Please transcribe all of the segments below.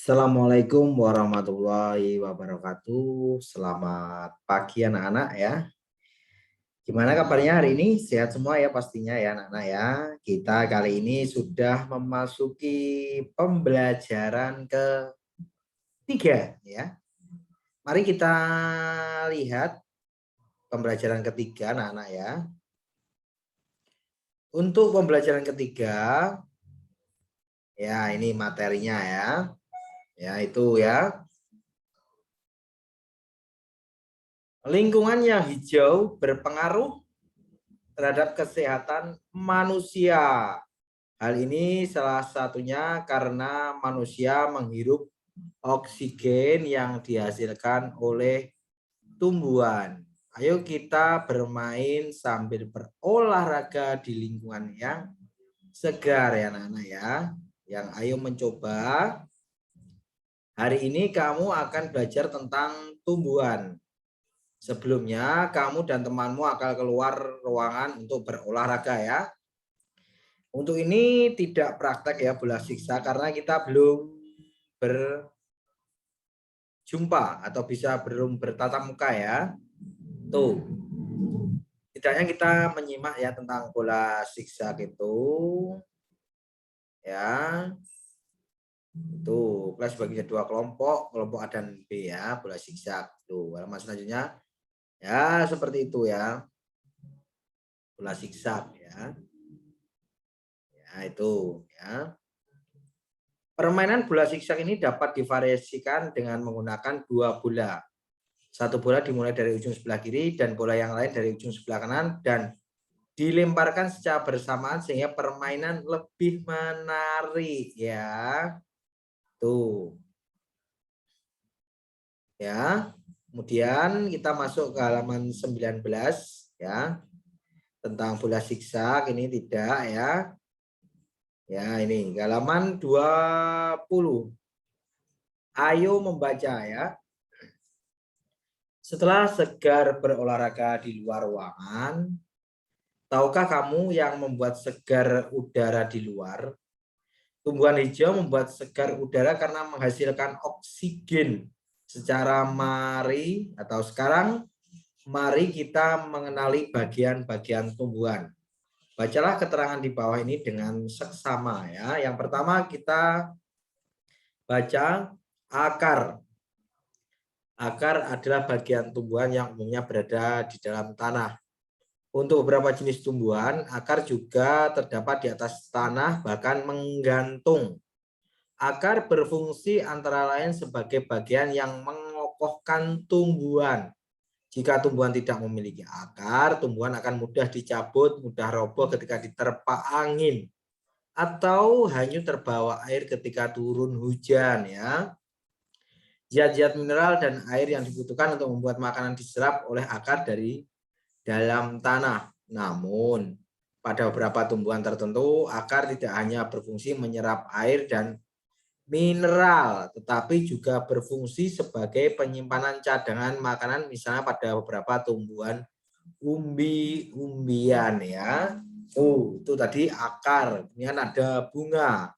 Assalamualaikum warahmatullahi wabarakatuh. Selamat pagi anak-anak ya. Gimana kabarnya hari ini? Sehat semua ya pastinya ya anak-anak ya. Kita kali ini sudah memasuki pembelajaran ketiga ya. Mari kita lihat pembelajaran ketiga anak-anak ya. Untuk pembelajaran ketiga ya ini materinya ya. Ya itu ya. Lingkungan yang hijau berpengaruh terhadap kesehatan manusia. Hal ini salah satunya karena manusia menghirup oksigen yang dihasilkan oleh tumbuhan. Ayo kita bermain sambil berolahraga di lingkungan yang segar ya anak-anak ya. Yang ayo mencoba. Hari ini kamu akan belajar tentang tumbuhan. Sebelumnya kamu dan temanmu akan keluar ruangan untuk berolahraga ya. Untuk ini tidak praktek ya bola siksa karena kita belum berjumpa atau belum bertatap muka ya. Tuh. Tidaknya kita menyimak ya tentang bola siksa gitu. Ya. Itu kelas bagi dua kelompok, kelompok A dan B ya, bola siksa. Tuh, halaman selanjutnya ya seperti itu ya. Bola siksa ya. Ya itu ya. Permainan bola siksak ini dapat divariasikan dengan menggunakan dua bola. Satu bola dimulai dari ujung sebelah kiri dan bola yang lain dari ujung sebelah kanan dan dilemparkan secara bersamaan sehingga permainan lebih menarik ya. Tuh. Ya. Kemudian kita masuk ke halaman 19 ya. Tentang bola siksak ini tidak ya. Ya, ini halaman 20. Ayo membaca ya. Setelah segar berolahraga di luar ruangan, tahukah kamu yang membuat segar udara di luar? Tumbuhan hijau membuat segar udara karena menghasilkan oksigen. Sekarang mari kita mengenali bagian-bagian tumbuhan. Bacalah keterangan di bawah ini dengan seksama ya. Yang pertama kita baca akar. Akar adalah bagian tumbuhan yang umumnya berada di dalam tanah. Untuk beberapa jenis tumbuhan, akar juga terdapat di atas tanah, bahkan menggantung. Akar berfungsi antara lain sebagai bagian yang mengokohkan tumbuhan. Jika tumbuhan tidak memiliki akar, tumbuhan akan mudah dicabut, mudah roboh ketika diterpa angin, atau hanyut terbawa air ketika turun hujan ya. Zat-zat mineral dan air yang dibutuhkan untuk membuat makanan diserap oleh akar dari dalam tanah. Namun, pada beberapa tumbuhan tertentu, akar tidak hanya berfungsi menyerap air dan mineral, tetapi juga berfungsi sebagai penyimpanan cadangan makanan, misalnya pada beberapa tumbuhan umbi-umbian ya. Itu tadi akar. Kemudian ada bunga.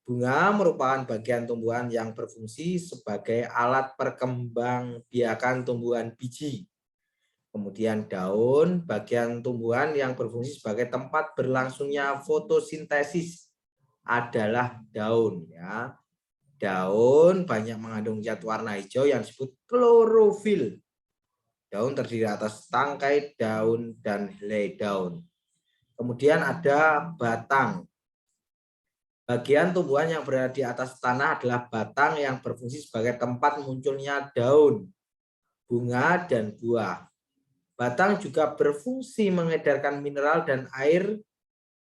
Bunga merupakan bagian tumbuhan yang berfungsi sebagai alat perkembangbiakan tumbuhan biji. Kemudian daun, bagian tumbuhan yang berfungsi sebagai tempat berlangsungnya fotosintesis adalah daun ya. Daun banyak mengandung zat warna hijau yang disebut klorofil. Daun terdiri atas tangkai daun dan helai daun. Kemudian ada batang. Bagian tumbuhan yang berada di atas tanah adalah batang yang berfungsi sebagai tempat munculnya daun, bunga, dan buah. Batang juga berfungsi mengedarkan mineral dan air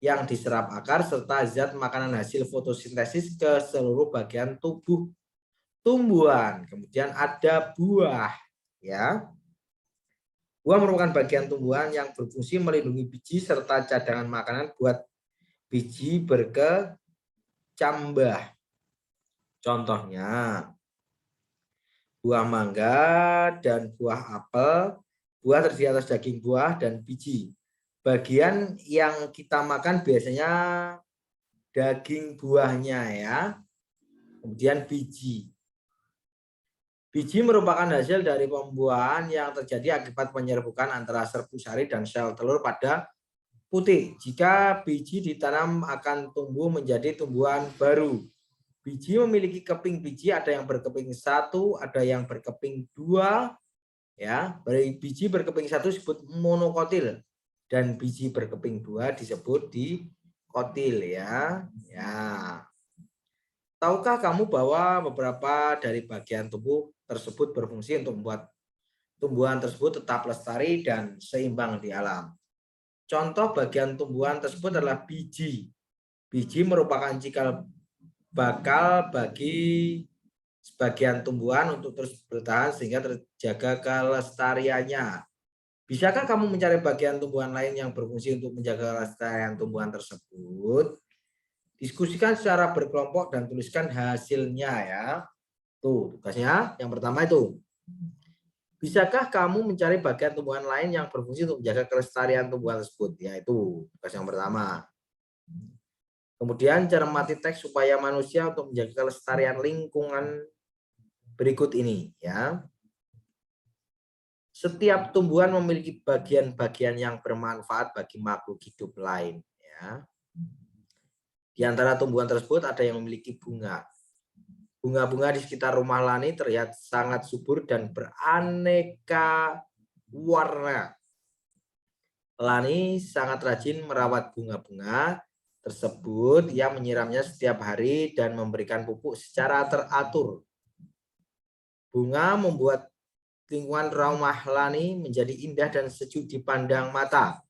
yang diserap akar serta zat makanan hasil fotosintesis ke seluruh bagian tubuh tumbuhan. Kemudian ada buah, ya. Buah merupakan bagian tumbuhan yang berfungsi melindungi biji serta cadangan makanan buat biji berkecambah. Contohnya buah mangga dan buah apel. Buah terdiri atas daging buah dan biji. Bagian yang kita makan biasanya daging buahnya ya. Kemudian biji. Biji merupakan hasil dari pembuahan yang terjadi akibat penyerbukan antara serbuk sari dan sel telur pada putih. Jika biji ditanam akan tumbuh menjadi tumbuhan baru. Biji memiliki keping biji, ada yang berkeping 1, ada yang berkeping 2. Ya, biji berkeping 1 disebut monokotil dan biji berkeping 2 disebut dikotil ya. Ya. Tahukah kamu bahwa beberapa dari bagian tubuh tersebut berfungsi untuk membuat tumbuhan tersebut tetap lestari dan seimbang di alam? Contoh bagian tumbuhan tersebut adalah biji. Biji merupakan cikal bakal bagi sebagian tumbuhan untuk terus bertahan sehingga terjaga kelestariannya. Bisakah kamu mencari bagian tumbuhan lain yang berfungsi untuk menjaga kelestarian tumbuhan tersebut? Diskusikan secara berkelompok dan tuliskan hasilnya ya. Tuh, tugasnya yang pertama itu. Bisakah kamu mencari bagian tumbuhan lain yang berfungsi untuk menjaga kelestarian tumbuhan tersebut? Yaitu tugas yang pertama. Kemudian cermati teks supaya manusia untuk menjaga kelestarian lingkungan berikut ini ya. Setiap tumbuhan memiliki bagian-bagian yang bermanfaat bagi makhluk hidup lain ya. Di antara tumbuhan tersebut ada yang memiliki bunga. Bunga-bunga di sekitar rumah Lani terlihat sangat subur dan beraneka warna. Lani sangat rajin merawat bunga-bunga tersebut. Ia menyiramnya setiap hari dan memberikan pupuk secara teratur. Bunga membuat lingkungan rumah Lani menjadi indah dan sejuk dipandang mata.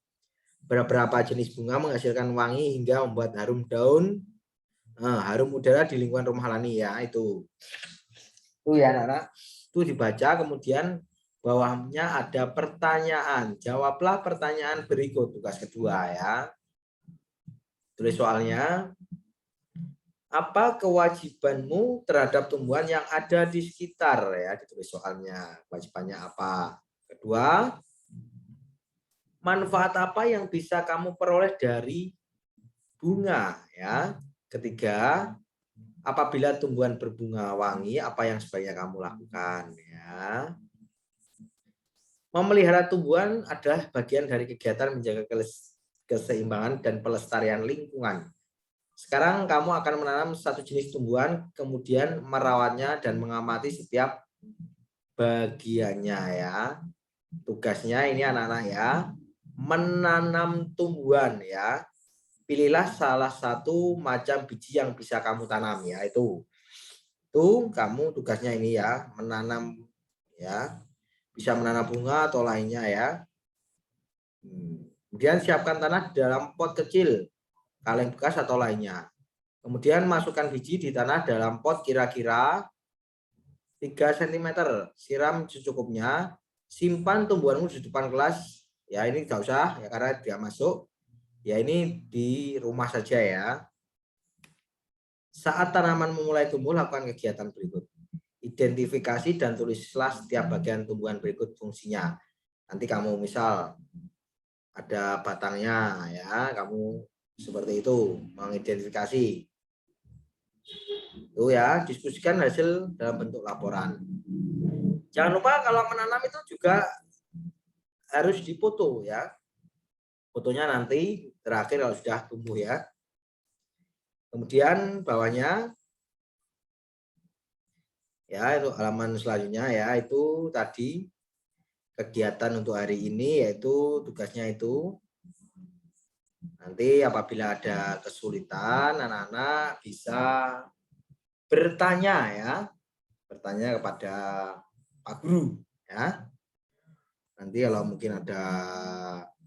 Beberapa jenis bunga menghasilkan wangi hingga membuat harum daun, harum udara di lingkungan rumah Lani ya itu. Itu ya anak-anak. Itu dibaca kemudian bawahnya ada pertanyaan. Jawablah pertanyaan berikut tugas kedua ya. Tulis soalnya. Apa kewajibanmu terhadap tumbuhan yang ada di sekitar ya, ditulis soalnya. Kewajibannya apa? Kedua, manfaat apa yang bisa kamu peroleh dari bunga ya. Ketiga, apabila tumbuhan berbunga wangi, apa yang sebaiknya kamu lakukan ya. Memelihara tumbuhan adalah bagian dari kegiatan menjaga keseimbangan dan pelestarian lingkungan. Sekarang kamu akan menanam satu jenis tumbuhan, kemudian merawatnya dan mengamati setiap bagiannya ya. Tugasnya ini anak-anak ya, menanam tumbuhan ya. Pilihlah salah satu macam biji yang bisa kamu tanam ya itu. Itu kamu tugasnya ini ya, menanam ya. Bisa menanam bunga atau lainnya ya. Kemudian siapkan tanah dalam pot kecil, kaleng bekas atau lainnya. Kemudian masukkan biji di tanah dalam pot kira-kira 3 cm. Siram secukupnya. Simpan tumbuhanmu di depan kelas. Ya ini nggak usah ya karena dia masuk. Ya ini di rumah saja ya. Saat tanaman memulai tumbuh, lakukan kegiatan berikut. Identifikasi dan tulislah setiap bagian tumbuhan berikut fungsinya. Nanti kamu misal ada batangnya ya, kamu seperti itu mengidentifikasi. Itu ya, diskusikan hasil dalam bentuk laporan. Jangan lupa kalau menanam itu juga harus dipoto ya. Fotonya nanti terakhir kalau sudah tumbuh ya. Kemudian bawahnya ya itu halaman selanjutnya ya, itu tadi kegiatan untuk hari ini yaitu tugasnya itu. Nanti apabila ada kesulitan anak-anak bisa bertanya ya. Bertanya kepada Pak Guru ya. Nanti kalau mungkin ada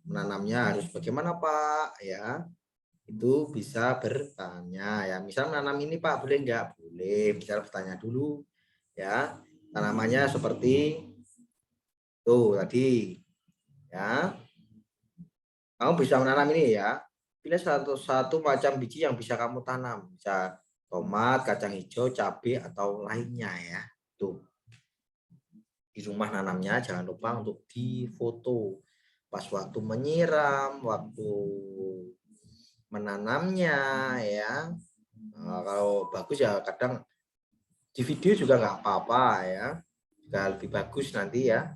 menanamnya harus bagaimana Pak ya, itu bisa bertanya ya. Misal menanam ini Pak boleh enggak? Boleh, bisa bertanya dulu ya. Tanamannya seperti tuh tadi ya. Kamu bisa menanam ini ya. Pilih satu macam biji yang bisa kamu tanam. Bisa tomat, kacang hijau, cabai atau lainnya ya. Tuh. Di rumah nanamnya jangan lupa untuk difoto pas waktu menyiram, waktu menanamnya ya. Nah, kalau bagus ya kadang Di video juga nggak apa-apa ya. Juga lebih bagus nanti ya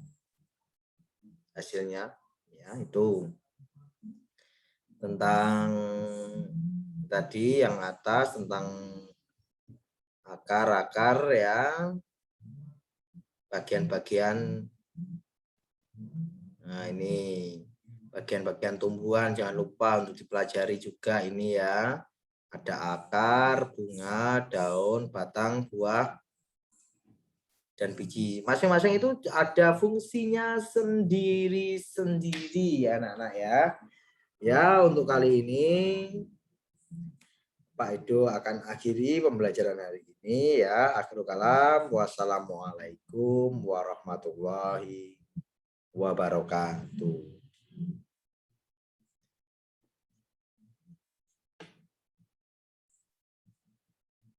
hasilnya. Ya, itu tentang tadi yang atas tentang akar-akar ya, bagian-bagian. Nah, ini bagian-bagian tumbuhan jangan lupa untuk dipelajari juga ini ya. Ada akar, bunga, daun, batang, buah, dan biji. Masing-masing itu ada fungsinya sendiri-sendiri ya anak-anak ya. Ya, untuk kali ini Pak Edo akan akhiri pembelajaran hari ini ya. Akhirul kalam. Wassalamualaikum warahmatullahi wabarakatuh.